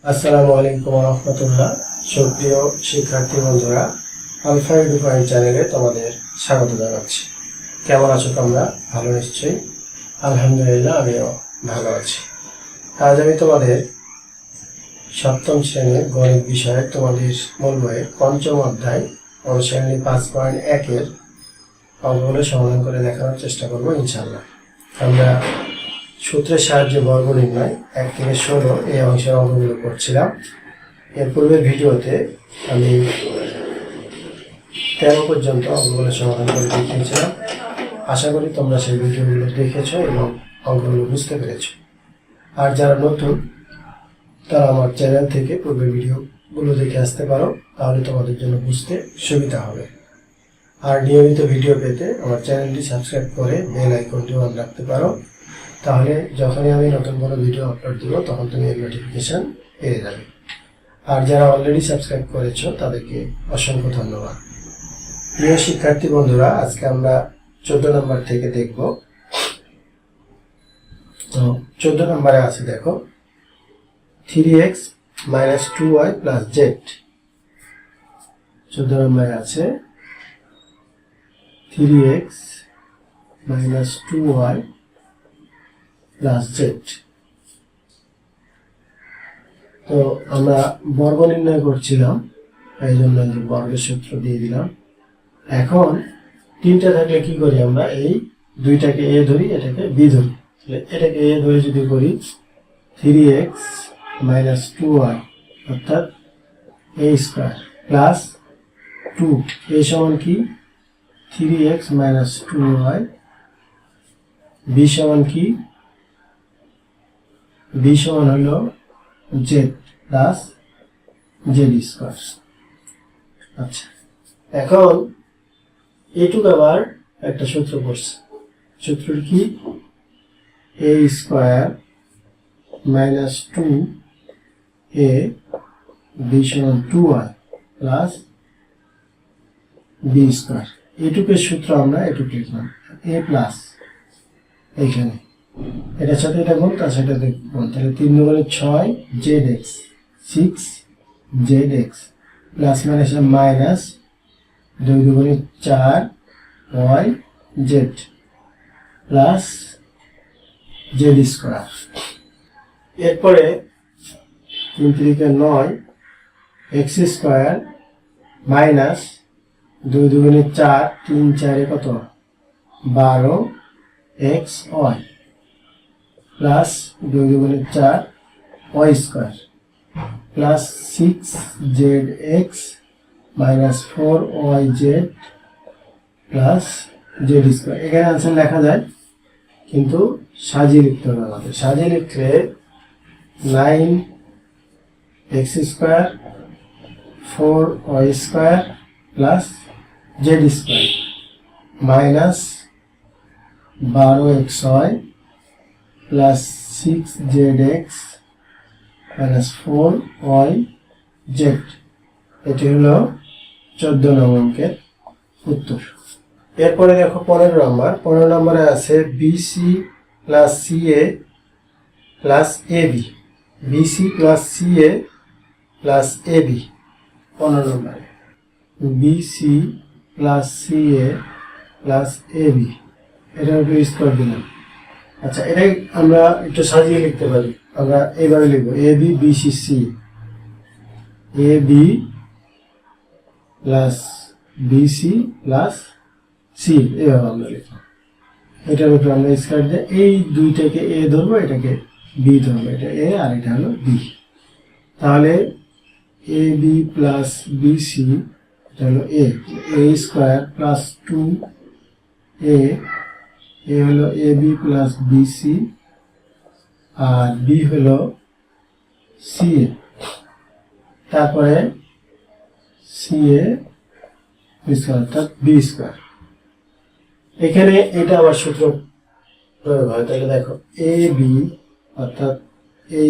আসসালামু আলাইকুম রহমতুল্লাহ। সুপ্রিয় শিক্ষার্থী বন্ধুরা, আলফা এডু পয়েন্ট চ্যানেলে তোমাদের স্বাগত জানাচ্ছি। কেমন আছো তোমরা? ভালো নিশ্চয়ই। আলহামদুলিল্লাহ, আমিও ভালো আছি। আজ আমি তোমাদের সপ্তম শ্রেণীর গণিত বিষয়ে তোমাদের মূল বইয়ের পঞ্চম অধ্যায় অনুশীলনী 5.1-এর অঙ্কগুলো সমাধান করে দেখানোর চেষ্টা করবো ইনশাআল্লাহ। আমরা সূত্রের সাহায্যে বর্গ নির্ণয় 1 থেকে 16 এই অংশের অঙ্কগুলো করছিলাম। এর পূর্বের ভিডিওতে আমি 13 পর্যন্ত অঙ্কগুলো সমাধান করে দেখিয়েছিলাম। আশা করি তোমরা সেই ভিডিওগুলো দেখেছো এবং অঙ্কগুলো বুঝতে পেরেছো। আর যারা নতুন তারা আমার চ্যানেল থেকে পূর্বের ভিডিওগুলো দেখে আসতে পারো, তাহলে তোমাদের জন্য বুঝতে সুবিধা হবে। আর নিয়মিত ভিডিও পেতে আমার চ্যানেলটি সাবস্ক্রাইব করে বেল আইকনটি অন রাখতে পারো, তাহলে যখনই আমি নতুন কোনো ভিডিও আপলোড দিব তখন তুমি এর নোটিফিকেশন পেয়ে যাবে। আর যারা অলরেডি সাবস্ক্রাইব করেছো তাদেরকে অসংখ্য ধন্যবাদ। প্রিয় শিক্ষার্থী বন্ধুরা, আজকে আমরা 14 নম্বর থেকে দেখব। তো 14 নম্বরে আছে, দেখো 3x - 2y + z। 14 নম্বরে আছে 3x - 2y + z। তো আমরা বর্গ নির্ণয় করছিলাম, এই জন্য বর্গের সূত্র দিয়ে দিলাম। এখন তিনটা থাকলে কি করি আমরা? এই দুইটাকে a ধরি, এটাকে b ধরি। তাহলে এটাকে a ধরে যদি করি 3x - 2y অর্থাৎ a² প্লাস 2, a সমান কি 3x - 2y, b সমান কি, b সমান হলো z প্লাস z²। আচ্ছা, এখন এইটুকু আবার একটা সূত্র পড়ছে। সূত্রটি কি? a² - 2a b সমান 2y প্লাস b²। এইটুকের সূত্র আমরা এটুকু লিখলাম, a প্লাস এইখানে এটার সাথে এটা গুণ, তার সাথে গুণ, তাহলে 3 × 6 zx 6zx plus minus 2 × 4 yz plus z²। এরপরে 3 × 9 x² মাইনাস 2 × 4 3 4 কত 12 xy plus 2 × 4 y² plus 6zx minus 4yz plus z²। এখানে আনসার লেখা যায়, কিন্তু সাজিয়ে লিখতে হবে আমাদের। সাজিয়ে লিখলে 9x² 4y² plus z² minus 12xy plus 6zx minus 4yz। এটি হলো 14 নম্বর অঙ্কের উত্তর। এরপরে দেখো 15 নম্বর। 15 নম্বরে আছে bc + ca + ab। bc + ca + ab 15 নম্বরে bc + ca + ab, এটা একটু স্কোয়ার দিলাম। আচ্ছা, এটাই আমরা একটু সাজিয়ে লিখতে পারি। আমরা এইভাবে লিখবো ab bc c, ab plus bc plus c, এভাবে আমরা লিখবো। এটার উপর আমরা স্কোয়ার দিয়ে এই দুইটাকে a ধরবো, এটাকে b ধরবো, এটা a আর এটা হলো b। তাহলে ab প্লাস bc এটা হলো a² প্লাস 2a, এ হলো ab প্লাস bc আর b হলো ca, তারপরে ca² অর্থাৎ b²। এখানে এটা আবার সূত্র প্রয়োগ হয়। তাহলে দেখো ab অর্থাৎ a²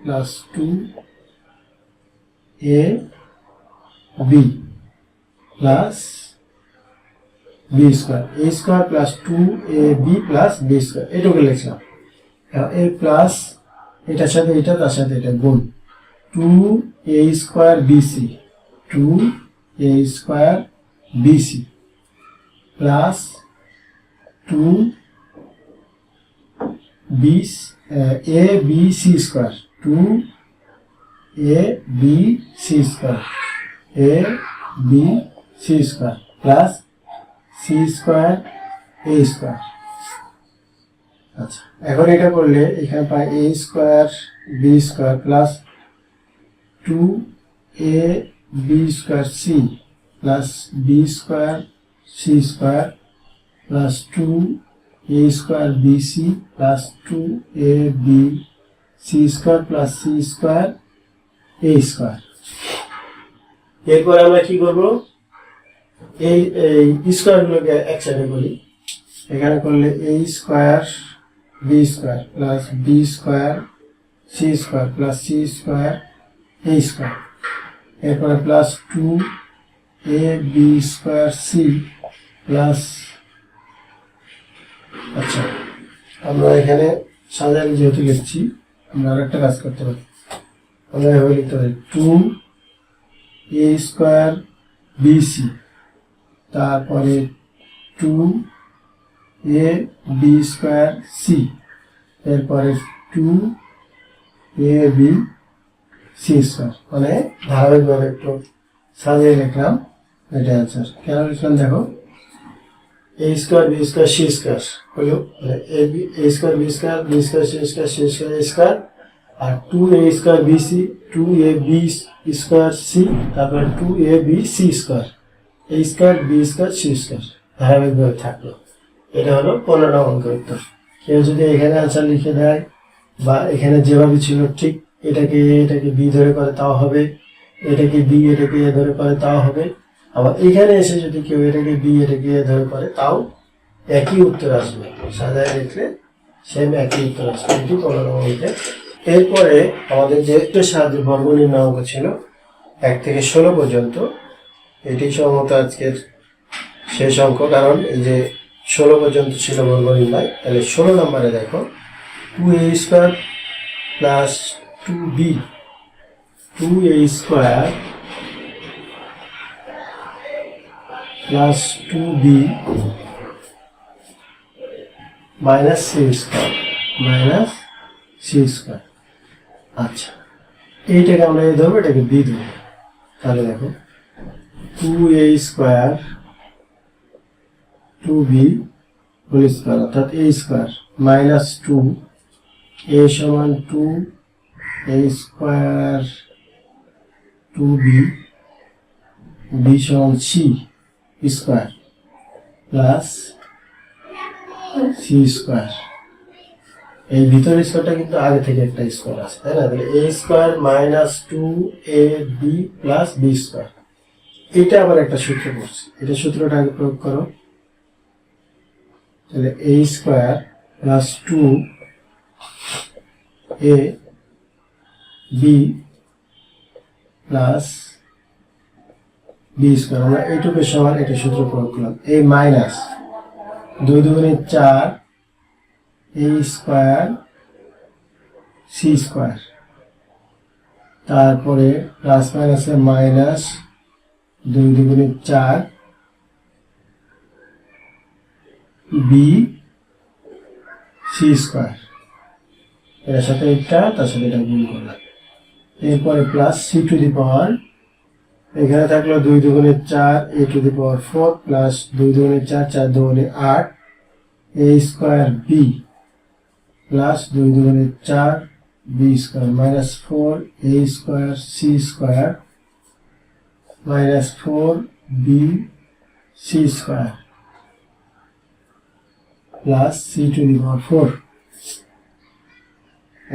plus 2ab plus b², a² plus 2ab plus b², এটুকু লিখলাম। এ প্লাস এটার সাথে এটা, তার সাথে এটা গুণ, 2a square BC 2a square BC plus 2 a b c square 2a b c square a b c square plus c square a square. আচ্ছা, এখন এটা করলে এখানে পাই a square b square plus 2a b square c plus b square c square plus 2a square bc plus 2a b c square plus c square a square. এরপর আমরা কি করব, এই স্কোয়ারগুলোকে এক সাইডে করি। এখানে করলে a square b square plus b square c square plus c square a square. এরপরে plus 2ab square c plus, আচ্ছা আমরা এখানে সাজালে যেহেতু লিখছি আমরা আরেকটা কাজ করতে পারি, আমরা এভাবে লিখতে পারি 2a স্কোয়ার bc তারপরে 2ab স্কোয়ার c এরপরে 2ab c স্কোয়ার, মানে ধারাবাহিকভাবে একটু সাজিয়ে লিখলাম। এটা অ্যান্সার। কেন লিখলাম দেখো, a square b square c square হলো a square b square b square c square c square a square আর 2a square bc 2ab square c তারপরে 2ab c square a square b square c square ধারাবাহিকভাবে থাকলো। এটা হলো 15 অঙ্কের উত্তর। কেউ যদি এখানে অ্যান্সার লিখে দেয় বা এখানে যেভাবে ছিল ঠিক এটাকে বি ধরে করে তাও হবে, এটাকে বি এটাকে এ ধরে করে তাও হবে, আবার এখানে এসে যদি কেউ এটাকে বি এটাকে এ ধরে করে তাও একই উত্তর আসবে। সাজায় লিখলে সেম একই উত্তর আসবে। এটি 15 অঙ্কের। এরপরে আমাদের যে একটু সাহায্যের বর্গ নির্ণয় অঙ্ক ছিল 1 থেকে 16 পর্যন্ত, এটি সম্ভবত আজকের শেষ অঙ্ক, কারণ এই যে 16 পর্যন্ত ছিল বর্গ নির্ণয়। তাহলে 16 নম্বরে দেখো 2a square plus 2b 2a square plus 2b minus c square. আচ্ছা, এইটাকে আমরা এ ধরবো, এটাকে বি ধরবো। তাহলে দেখো 2a square 2b whole square অর্থাৎ a স্কোয়ার মাইনাস 2a সমান 2a স্কোয়ার 2b b সমান c square plus c square. এই ভিতরের স্কোয়ারটা কিন্তু আগে থেকে একটা স্কোয়ার আছে, তাই না? তাহলে a square minus 2ab plus b square. এটা আবার একটা সূত্র পড়ছে, এটা সূত্রটা আগে প্রয়োগ করো। তাহলে a square plus 2ab plus b square, আমরা এইটুকু সমান এটা সূত্র প্রয়োগ করলাম। a মাইনাস 2 দুগুণে 4 a স্কোয়ার c স্কোয়ার, তারপরে প্লাস মাইনাসে মাইনাস 2 দুগুণে 4 b c স্কোয়ার, এর সাথে এটা তার সাথে এটা গুণ করলাম। এরপরে প্লাস c টু দি পাওয়ার, এখানে থাকলো 2 দুগুণে 4 a two the power 4 plus 2 দুগুণে 4 4 দুগুণে 8 a স্কোয়ার b প্লাস 2 দুগুণে 4 b square minus 4 a square c square minus 4 b c square plus c to the power 4।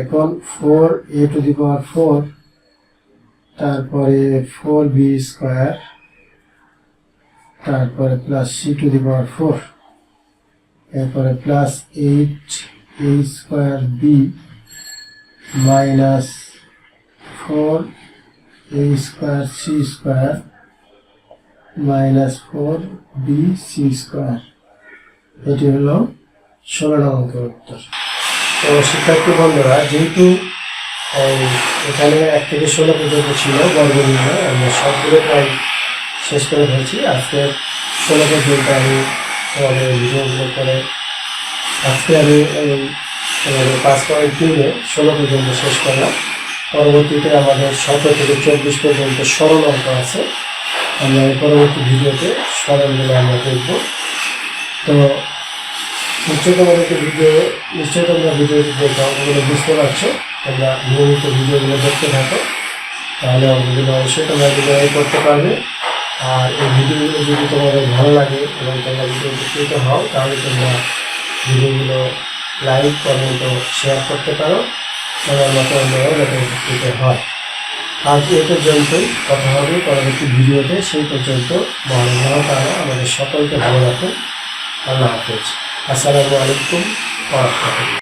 এখন 4a টু দি পাওয়ার 4 তারপরে 4b square তারপরে plus c to the power 4, এরপরে plus 8a square b minus 4a square c square minus 4b c square. এটি হলো 16 অঙ্কের উত্তর। তো শিক্ষার্থী বন্ধুরা, যেহেতু এই এখানে 1 থেকে 16 পর্যন্ত ছিল বর্গ নির্ণয়, আমরা সবগুলো প্রায় শেষ করে ফেলছি। আজকে 16 পর্যন্ত আমি তোমাদের ভিডিওগুলো করে আজকে আমি এই 5.3-এ 16 পর্যন্ত শেষ করলাম। পরবর্তীতে আমাদের 17 থেকে 24 পর্যন্ত সরল অঙ্ক আছে, আমরা এই পরবর্তী ভিডিওতে সরলগুলো আমরা দেখব। তো নিশ্চয়ই তোমাদেরকে তোমরা ভিডিওটি দেখে অঙ্কগুলো বুঝতে পারছো। তোমরা নিয়মিত ভিডিওগুলো দেখতে থাকো, তাহলে অঙ্কগুলো অবশ্যই তোমরা নিজেরাই করতে পারবে। আর এই ভিডিওগুলো যদি তোমাদের ভালো লাগে এবং তোমরা যদি উপকৃত হও, তাহলে তোমরা ভিডিওগুলো লাইক, কমেন্ট ও শেয়ার করতে পারো, তোমার মতো অন্যরাও যাতে উপকৃত হয়। আজ এ পর্যন্তই, কথা হবে পরবর্তী ভিডিওতে। সেই পর্যন্ত মহান আল্লাহ তাআলা আমাদের সকলকে ভালো রাখুন। আল্লাহ হাফেজ। আসসালামু আলাইকুম ওয়া রাহমাতুল্লাহ।